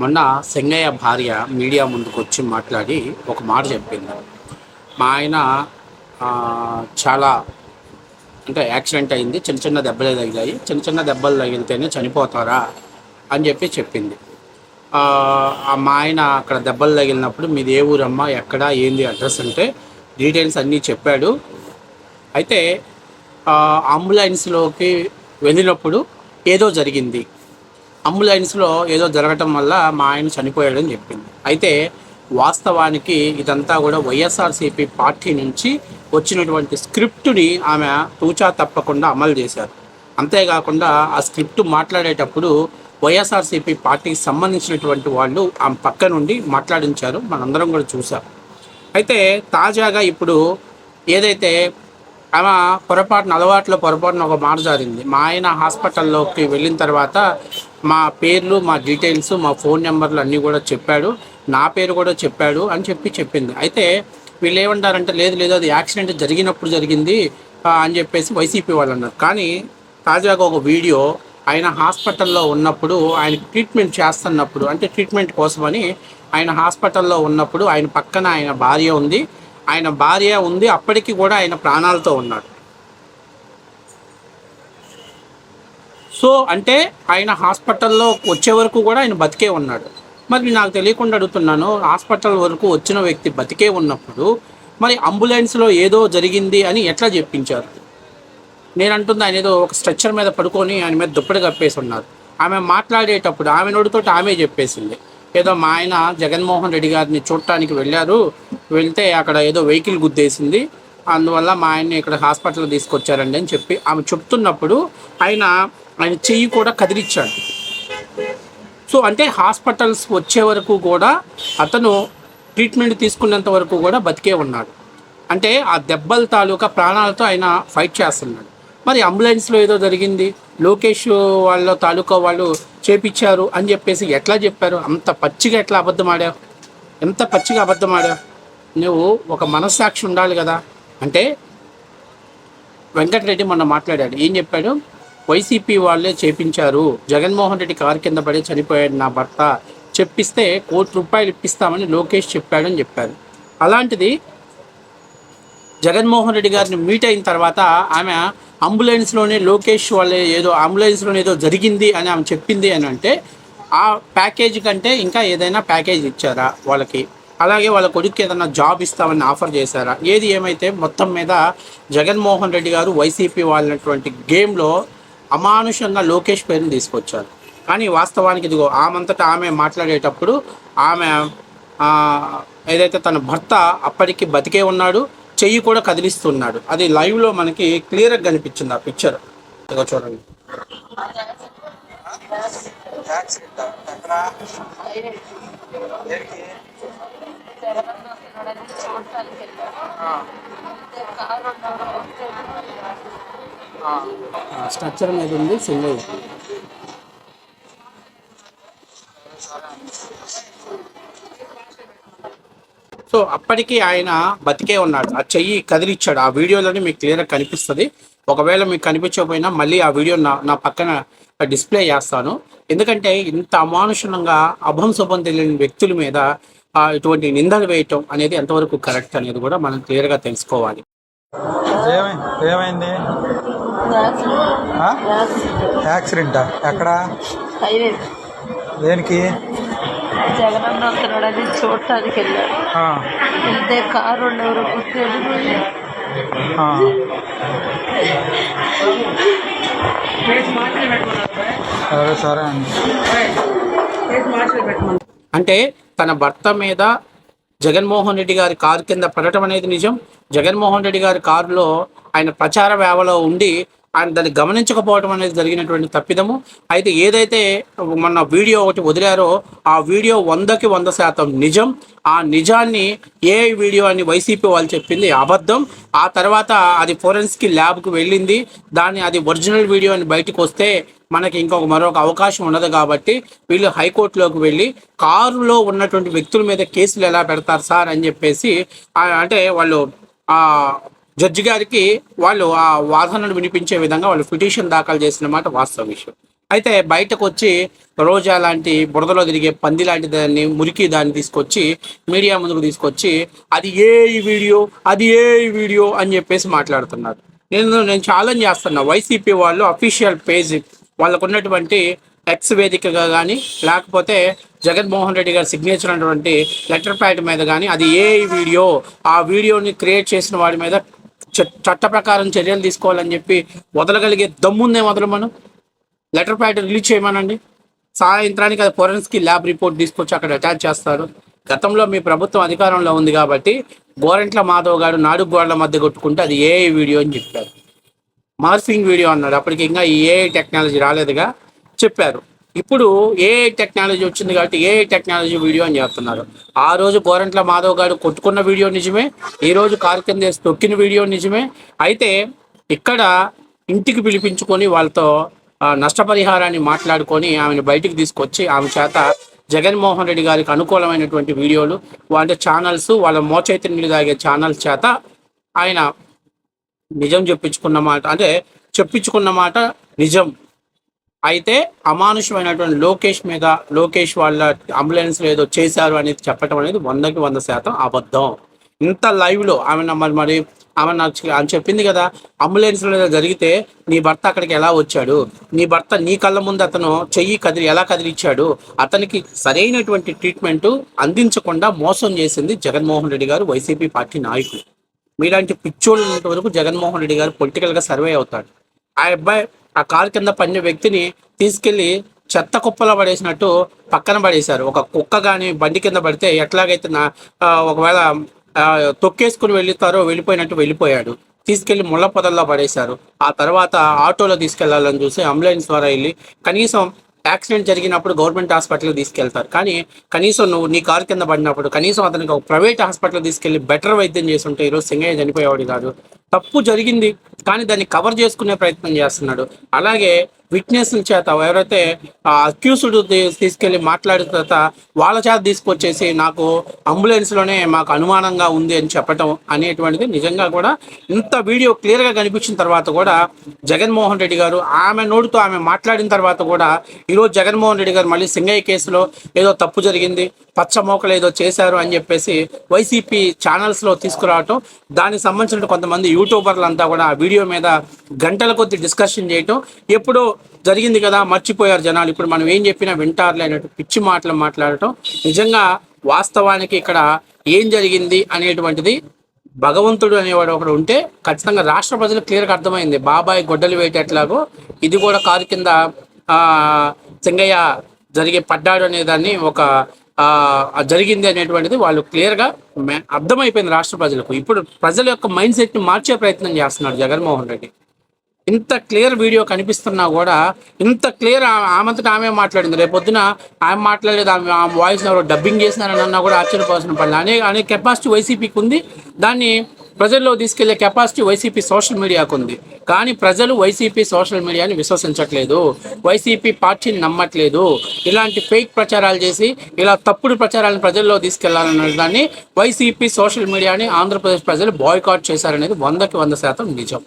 మొన్న సింగయ్య భార్య మీడియా ముందుకు వచ్చి మాట్లాడి ఒక మాట చెప్పింది. మా ఆయన చాలా అంటే యాక్సిడెంట్ అయింది, చిన్న చిన్న దెబ్బలే తగిలాయి, చిన్న చిన్న దెబ్బలు తగిలితేనే చనిపోతారా అని చెప్పింది. మా ఆయన అక్కడ దెబ్బలు తగిలినప్పుడు మీది ఏ ఊరమ్మా, ఎక్కడ, ఏంది అడ్రస్ అంటే డీటెయిల్స్ అన్నీ చెప్పాడు. అయితే అంబులెన్స్లోకి వెళ్ళినప్పుడు ఏదో జరిగింది, అంబులెన్స్లో ఏదో జరగటం వల్ల మా ఆయన చనిపోయాడని చెప్పింది. అయితే వాస్తవానికి ఇదంతా కూడా వైఎస్ఆర్సీపీ పార్టీ నుంచి వచ్చినటువంటి స్క్రిప్టుని ఆమె తూచా తప్పకుండా అమలు చేశారు. అంతేకాకుండా ఆ స్క్రిప్ట్ మాట్లాడేటప్పుడు వైఎస్ఆర్సీపీ పార్టీకి సంబంధించినటువంటి వాళ్ళు ఆమె పక్క నుండి మాట్లాడించారు, మనందరం కూడా చూసాం. అయితే తాజాగా ఇప్పుడు ఏదైతే ఆమె పొరపాటున ఒక మాట జారింది. మా ఆయన హాస్పిటల్లోకి వెళ్ళిన తర్వాత మా పేర్లు, మా డీటెయిల్స్, మా ఫోన్ నెంబర్లు అన్నీ కూడా చెప్పాడు, నా పేరు కూడా చెప్పాడు అని చెప్పింది. అయితే వీళ్ళు ఏమంటారంటే లేదు అది యాక్సిడెంట్ జరిగినప్పుడు జరిగింది అని చెప్పేసి వైసీపీ వాళ్ళు అన్నారు. కానీ తాజాగా ఒక వీడియో ఆయన హాస్పిటల్లో ఉన్నప్పుడు, ఆయన ట్రీట్మెంట్ చేస్తున్నప్పుడు, అంటే ట్రీట్మెంట్ కోసమని ఆయన హాస్పిటల్లో ఉన్నప్పుడు ఆయన పక్కన ఆయన భార్య ఉంది, అప్పటికి కూడా ఆయన ప్రాణాలతో ఉన్నాడు. సో అంటే ఆయన హాస్పిటల్లో వచ్చే వరకు కూడా ఆయన బతికే ఉన్నాడు. మరి నాకు తెలియకుండా అడుగుతున్నాను, హాస్పిటల్ వరకు వచ్చిన వ్యక్తి బతికే ఉన్నప్పుడు మరి అంబులెన్స్లో ఏదో జరిగింది అని ఎట్లా చెప్పించారు? నేను అంటుంది, ఆయన ఏదో ఒక స్ట్రెచ్చర్ మీద పడుకొని ఆయన మీద దుప్పటి కప్పేసి ఉన్నారు. ఆమె మాట్లాడేటప్పుడు ఆమె నోటితోటి ఆమె చెప్పేసింది, ఏదో మా ఆయన జగన్మోహన్ రెడ్డి గారిని చూడటానికి వెళ్తే అక్కడ ఏదో వెహికల్ గుద్దేసింది, అందువల్ల మా ఆయన్ని ఇక్కడ హాస్పిటల్ తీసుకొచ్చారండి అని చెప్పి ఆమె చెప్తున్నప్పుడు ఆయన చెయ్యి కూడా కదిలిచ్చాడు. సో అంటే హాస్పిటల్స్ వచ్చే వరకు కూడా అతను ట్రీట్మెంట్ తీసుకున్నంత వరకు కూడా బతికే ఉన్నాడు. అంటే ఆ దెబ్బల తాలూకా ప్రాణాలతో ఆయన ఫైట్ చేస్తున్నాడు. మరి అంబులెన్స్లో ఏదో జరిగింది, లోకేష్ వాళ్ళ తాలూకా వాళ్ళు చేపించారు అని చెప్పేసి ఎట్లా చెప్పారు? అంత పచ్చిగా ఎట్లా అబద్ధమాడావు? ఎంత పచ్చిగా అబద్ధమాడావు? నువ్వు ఒక మనస్సాక్షి ఉండాలి కదా. అంటే వెంకటరెడ్డి మొన్న మాట్లాడాడు, ఏం చెప్పాడు? వైసీపీ వాళ్ళే చేపించారు, జగన్మోహన్ రెడ్డి కారు కింద పడి చనిపోయాడు నా భర్త, చెప్పిస్తే ₹1 కోటి ఇప్పిస్తామని లోకేష్ చెప్పాడని చెప్పారు. అలాంటిది జగన్మోహన్ రెడ్డి గారిని మీట్ అయిన తర్వాత ఆమె అంబులెన్స్లోనే అంబులెన్స్లోనే ఏదో జరిగింది అని ఆమె చెప్పింది అని అంటే, ఆ ప్యాకేజ్ కంటే ఇంకా ఏదైనా ప్యాకేజ్ ఇచ్చారా వాళ్ళకి? అలాగే వాళ్ళ కొడుకు ఏదైనా జాబ్ ఇస్తామని ఆఫర్ చేశారా? ఏది ఏమైతే మొత్తం మీద జగన్మోహన్ రెడ్డి గారు వైసీపీ వాళ్ళటువంటి గేమ్లో అమానుషంగా లోకేష్ పేరుని తీసుకొచ్చారు. కానీ వాస్తవానికి ఇదిగో ఆమంతటా ఆమె మాట్లాడేటప్పుడు ఆమె ఏదైతే తన భర్త అప్పటికి బతికే ఉన్నాడు, చెయ్యి కూడా కదిలిస్తున్నాడు, అది లైవ్లో మనకి క్లియర్గా కనిపించింది ఆ పిక్చర్. ఇదిగో చూడండి. స్ట్రక్చర్ మీద ఉంది సింగయ్య. సో అప్పటికి ఆయన బతికే ఉన్నాడు, ఆ చెయ్యి కదిలిచ్చాడు. ఆ వీడియోలోనే మీకు క్లియర్గా కనిపిస్తుంది. ఒకవేళ మీకు కనిపించకపోయినా మళ్ళీ ఆ వీడియో నా పక్కన డిస్ప్లే చేస్తాను. ఎందుకంటే ఇంత అమానుషంగా అభంశుభం తెలియని వ్యక్తుల మీద ఇటువంటి నిందలు వేయటం అనేది ఎంతవరకు కరెక్ట్ అనేది కూడా మనం క్లియర్గా తెలుసుకోవాలి. ఏమైంది? యాక్సిడెంటా? ఎక్కడ? దేనికి? జగనన్న వస్తున్నాడని చూడటానికి వెళ్ళాడు. వెళ్తే కారు ఎవరు వెళ్ళిపోయి సరే అండి. అంటే తన భర్త మీద జగన్మోహన్ రెడ్డి గారి కారు కింద పడటం అనేది నిజం. జగన్మోహన్ రెడ్డి గారి కారులో ఆయన ప్రచార వేవలో ఉండి ఆయన దాన్ని గమనించకపోవడం అనేది జరిగినటువంటి తప్పిదము. అయితే ఏదైతే మొన్న వీడియో ఒకటి వదిలారో ఆ వీడియో 100కి 100% నిజం. ఆ నిజాన్ని ఏ వీడియో అని వైసీపీ వాళ్ళు చెప్పింది అబద్ధం. ఆ తర్వాత అది ఫోరెన్సిక్ ల్యాబ్కి వెళ్ళింది, అది ఒరిజినల్ వీడియో అని బయటకు వస్తే మనకి మరొక అవకాశం ఉండదు. కాబట్టి వీళ్ళు హైకోర్టులోకి వెళ్ళి కారులో ఉన్నటువంటి వ్యక్తుల మీద కేసులు ఎలా పెడతారు సార్ అని చెప్పేసి అంటే వాళ్ళు జడ్జి గారికి వాళ్ళు ఆ వాదనలు వినిపించే విధంగా వాళ్ళు పిటిషన్ దాఖలు చేసిన మాట వాస్తవ విషయం. అయితే బయటకు వచ్చి రోజా లాంటి బురదలో తిరిగే పంది లాంటి దాన్ని మురికి దాన్ని తీసుకొచ్చి మీడియా ముందుకు తీసుకొచ్చి అది ఏ వీడియో అని చెప్పేసి మాట్లాడుతున్నారు. నేను ఛాలెంజ్ చేస్తున్నా, వైసీపీ వాళ్ళు అఫీషియల్ పేజ్ వాళ్ళకు ఉన్నటువంటి ఎక్స్ వేదికగా కానీ లేకపోతే జగన్మోహన్ రెడ్డి గారి సిగ్నేచర్ అన్నటువంటి లెటర్ ప్యాడ్ మీద కానీ అది ఏ వీడియో, ఆ వీడియోని క్రియేట్ చేసిన వాడి మీద చట్ట ప్రకారం చర్యలు తీసుకోవాలని చెప్పి వదలగలిగే దమ్ముందే మనం లెటర్ ప్యాడ్ రిలీజ్ చేయమనండి. సాయంత్రానికి అది ఫోరెన్సిక్ ల్యాబ్ రిపోర్ట్ తీసుకొచ్చి అక్కడ అటాచ్ చేస్తారు. గతంలో మీ ప్రభుత్వం అధికారంలో ఉంది కాబట్టి గోరెంట్ల మాధవ్ గారు నాలుగు గోడల మధ్య కొట్టుకుంటే అది ఏ వీడియో అని చెప్పారు. మార్ఫింగ్ వీడియో అన్నాడు. అప్పటికి ఇంకా ఈ ఏఐ టెక్నాలజీ రాలేదుగా చెప్పారు. ఇప్పుడు ఏఐ టెక్నాలజీ వచ్చింది కాబట్టి ఏఐ టెక్నాలజీ వీడియో అని చెప్తున్నారు. ఆ రోజు గోరెంట్ల మాధవ్ గారు కొట్టుకున్న వీడియో నిజమే, ఈ రోజు కారు కింద వేసి తొక్కిన వీడియో నిజమే. అయితే ఇక్కడ ఇంటికి పిలిపించుకొని వాళ్ళతో నష్టపరిహారాన్ని మాట్లాడుకొని ఆమెను బయటికి తీసుకొచ్చి ఆమె చేత జగన్మోహన్ రెడ్డి గారికి అనుకూలమైనటువంటి వీడియోలు వాళ్ళ ఛానల్స్, వాళ్ళ మోచైతే నీళ్ళు తాగే ఛానల్స్ చేత ఆయన నిజం చెప్పించుకున్న మాట నిజం. అయితే అమానుషమైనటువంటి లోకేష్ వాళ్ళ అంబులెన్స్లో ఏదో చేశారు అనేది చెప్పడం అనేది 100% అబద్ధం. ఇంత లైవ్లో ఆమె ఆమె చెప్పింది కదా, అంబులెన్స్లో ఏదో జరిగితే నీ భర్త అక్కడికి ఎలా వచ్చాడు, నీ భర్త నీ కళ్ళ ముందు అతను చెయ్యి ఎలా కదిలిచ్చాడు, అతనికి సరైనటువంటి ట్రీట్మెంట్ అందించకుండా మోసం చేసింది జగన్మోహన్ రెడ్డి గారు, వైసీపీ పార్టీ నాయకులు. మీలాంటి పిచ్చోళ్ళు ఉన్నంత వరకు జగన్మోహన్ రెడ్డి గారు పొలిటికల్గా సర్వే అవుతాడు. ఆ అబ్బాయి ఆ కారు కింద పడిన వ్యక్తిని తీసుకెళ్లి చెత్త కుప్పలో పడేసినట్టు పక్కన పడేశారు. ఒక కుక్క కానీ బండి కింద పడితే ఎట్లాగైతే ఒకవేళ తొక్కేసుకుని వెళ్ళిపోయినట్టు వెళ్ళిపోయాడు. తీసుకెళ్లి ముళ్ళ పొదల్లో పడేశారు. ఆ తర్వాత ఆటోలో తీసుకెళ్లాలని చూసి అంబులెన్స్ ద్వారా వెళ్ళి కనీసం యాక్సిడెంట్ జరిగినప్పుడు గవర్నమెంట్ హాస్పిటల్కి తీసుకెళ్తారు, కానీ కనీసం నువ్వు నీ కారు కింద పడినప్పుడు కనీసం అతనికి ఒక ప్రైవేట్ హాస్పిటల్ తీసుకెళ్లి బెటర్ వైద్యం చేసి ఉంటే ఈరోజు సింగయ్య చనిపోయేవాడు కాదు. తప్పు జరిగింది కానీ దాన్ని కవర్ చేసుకునే ప్రయత్నం చేస్తున్నాడు. అలాగే విట్నెస్ల చేత ఎవరైతే అక్యూస్డ్ తీసుకెళ్లి మాట్లాడిన తర్వాత వాళ్ళ చేత తీసుకొచ్చేసి నాకు అంబులెన్స్లోనే మాకు అనుమానంగా ఉంది అని చెప్పటం అనేటువంటిది నిజంగా కూడా ఇంత వీడియో క్లియర్గా కనిపించిన తర్వాత కూడా జగన్మోహన్ రెడ్డి గారు ఆమె నోటితో ఆమె మాట్లాడిన తర్వాత కూడా ఈరోజు జగన్మోహన్ రెడ్డి గారు మళ్ళీ సింగయ్య కేసులో ఏదో తప్పు జరిగింది, పచ్చ మోకలు ఏదో చేశారు అని చెప్పేసి వైసీపీ ఛానల్స్లో తీసుకురావటం, దానికి సంబంధించిన కొంతమంది యూట్యూబర్లు అంతా కూడా ఆ వీడియో మీద గంటల కొద్ది డిస్కషన్ చేయటం, ఎప్పుడో జరిగింది కదా మర్చిపోయారు జనాలు, ఇప్పుడు మనం ఏం చెప్పినా వింటారులే అన్నట్టు పిచ్చి మాటలు మాట్లాడటం. నిజంగా వాస్తవానికి ఇక్కడ ఏం జరిగింది అనేటువంటిది భగవంతుడు అనేవాడు ఒకడు ఉంటే ఖచ్చితంగా రాష్ట్ర ప్రజలకు క్లియర్గా అర్థమైంది. బాబాయ్ గొడ్డలు వేయటట్లాగో ఇది కూడా కారు కింద సింగయ్య పడ్డాడు అనేదాన్ని ఒక జరిగింది అనేటువంటిది వాళ్ళు క్లియర్గా అర్థమైపోయింది రాష్ట్ర ప్రజలకు. ఇప్పుడు ప్రజల యొక్క మైండ్ సెట్ని మార్చే ప్రయత్నం చేస్తున్నాడు జగన్మోహన్ రెడ్డి. ఇంత క్లియర్ వీడియో కనిపిస్తున్నా కూడా ఇంత క్లియర్ ఆమెతో ఆమె మాట్లాడింది. రేపొద్దున ఆమె మాట్లాడలేదు, ఆమె వాయిస్ ఎవరో డబ్బింగ్ చేసినారని అన్నా కూడా ఆశ్చర్యపోవాల్సిన పని. అనే కెపాసిటీ వైసీపీకి ఉంది, దాన్ని ప్రజల్లో తీసుకెళ్లే కెపాసిటీ వైసీపీ సోషల్ మీడియాకు ఉంది. కానీ ప్రజలు వైసీపీ సోషల్ మీడియాని విశ్వసించట్లేదు, వైసీపీ పార్టీని నమ్మట్లేదు. ఇలాంటి ఫేక్ ప్రచారాలు చేసి ఇలా తప్పుడు ప్రచారాలను ప్రజల్లో తీసుకెళ్లాలన్న దాన్ని వైసీపీ సోషల్ మీడియాని ఆంధ్రప్రదేశ్ ప్రజలు బాయ్కాట్ చేశారనేది 100% నిజం.